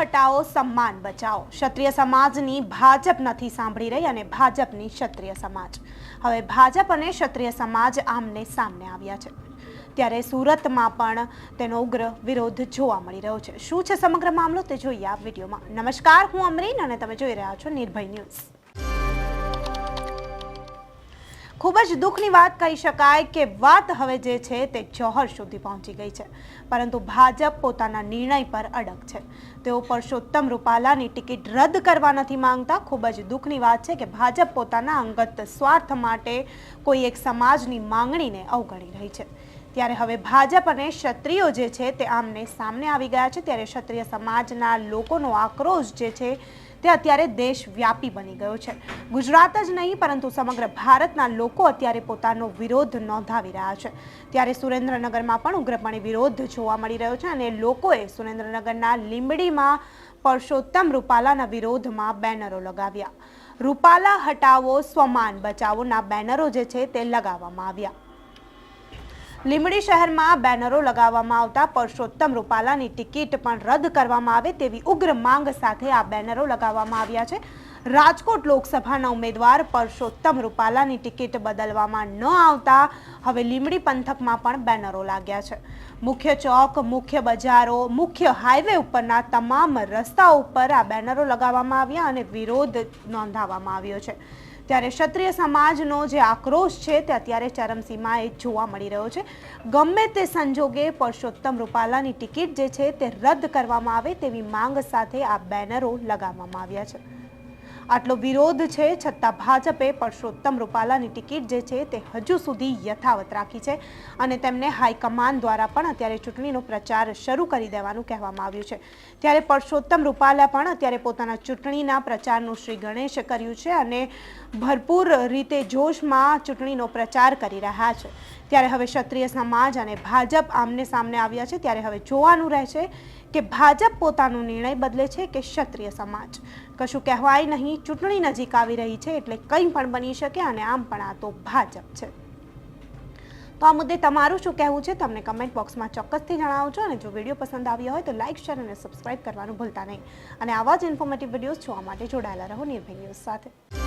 હટાવો સન્માન બચાવો। ક્ષત્રિય સમાજની ભાજપ નથી સાંભળી રહી અને ભાજપની ક્ષત્રિય સમાજ। હવે ભાજપ અને ક્ષત્રિય સમાજ આમને સામને આવ્યા છે, ત્યારે સુરતમાં પણ તેનો ઉગ્ર વિરોધ જોવા મળી રહ્યો છે। શું છે સમગ્ર મામલો તે જોઈએ આ વિડીયોમાં। નમસ્કાર, હું અમરીન અને તમે જોઈ રહ્યા છો નિર્ભય ન્યૂઝ। ખૂબ જ દુઃખની વાત કહી શકાય કે વાત હવે જે છે તે જોહર સુધી પહોંચી ગઈ છે, પરંતુ ભાજપ પોતાના નિર્ણય પર અડગ છે। તેઓ પરસોત્તમ રૂપાલાની ટિકિટ રદ કરવા નથી માંગતા। ખૂબ જ દુઃખની વાત છે કે ભાજપ પોતાના અંગત સ્વાર્થ માટે કોઈ એક સમાજની માંગણીને અવગણી રહી છે। ત્યારે હવે ભાજપ અને ક્ષત્રિયો જે છે તે આમને સામને આવી ગયા છે। ત્યારે ક્ષત્રિય સમાજના લોકોનો આક્રોશ જે છે તે અત્યારે દેશવ્યાપી બની ગયો છે। ગુજરાત જ નહીં પરંતુ સમગ્ર ભારતના લોકો અત્યારે પોતાનો વિરોધ નોંધાવી રહ્યા છે। ત્યારે સુરેન્દ્રનગરમાં પણ ઉગ્રપણે વિરોધ જોવા મળી રહ્યો છે અને લોકોએ સુરેન્દ્રનગરના લીંબડીમાં પરસોત્તમ રૂપાલાના વિરોધમાં બેનરો લગાવ્યા। રૂપાલા હટાવો સ્વમાન બચાવોના બેનરો જે છે તે લગાવવામાં આવ્યા। લીંબડી શહેરમાં બેનરો લગાવવામાં આવતા પરસોત્તમ રૂપાલાની ટિકિટ પણ રદ કરવામાં આવે તેવી ઉગ્ર માંગ સાથે આ બેનરો લગાવવામાં આવ્યા છે। રાજકોટ લોકસભાના ઉમેદવાર પરસોત્તમ રૂપાલાની ટિકિટ બદલવામાં ન આવતા હવે લીંબડી પંથકમાં પણ બેનરો લાગ્યા છે। મુખ્ય ચોક, મુખ્ય બજારો, મુખ્ય હાઈવે ઉપરના તમામ રસ્તાઓ ઉપર આ બેનરો લગાવવામાં આવ્યા અને વિરોધ નોંધાવવામાં આવ્યો છે। ત્યારે ક્ષત્રિય સમાજનો જે આક્રોશ છે તે અત્યારે ચરમસીમાએ જોવા મળી રહ્યો છે। ગમે તે સંજોગે પરસોત્તમ રૂપાલાની ટિકિટ જે છે તે રદ કરવામાં આવે તેવી માંગ સાથે આ બેનરો લગાવવામાં આવ્યા છે। આટલો વિરોધ છે છતાં ભાજપે પરસોત્તમ રૂપાલાની ટિકિટ જે છે તે હજુ સુધી યથાવત રાખી છે અને તેમને હાઈકમાન્ડ દ્વારા પણ અત્યારે ચૂંટણીનો પ્રચાર શરૂ કરી દેવાનું કહેવામાં આવ્યું છે। ત્યારે પરસોત્તમ રૂપાલા પણ અત્યારે પોતાના ચૂંટણીના પ્રચારનું શ્રી ગણેશ કર્યું છે અને ભરપૂર રીતે જોશમાં ચૂંટણીનો પ્રચાર કરી રહ્યા છે। ત્યારે હવે ક્ષત્રિય સમાજ અને ભાજપ આમને સામને આવ્યા છે। ત્યારે હવે જોવાનું રહેશે કે ભાજપ પોતાનો નિર્ણય બદલે છે કે ક્ષત્રિય સમાજ। કશું કહેવાય નહીં, ચૂંટણી નજીક આવી રહી છે એટલે કંઈ પણ બની શકે અને આમ પણ આ તો ભાજપ છે। તો આ મુદ્દે તમારું શું કહેવું છે તમને કમેન્ટ બોક્સમાં ચોક્કસથી જણાવજો અને જો વિડીયો પસંદ આવ્યો હોય તો લાઇક, શેર અને સબસ્ક્રાઇબ કરવાનું ભૂલતા નહીં અને આવા જ ઇન્ફોર્મેટિવ વિડીયોઝ જોવા માટે જોડાયેલા રહો નિર્ભય ન્યૂઝ સાથે।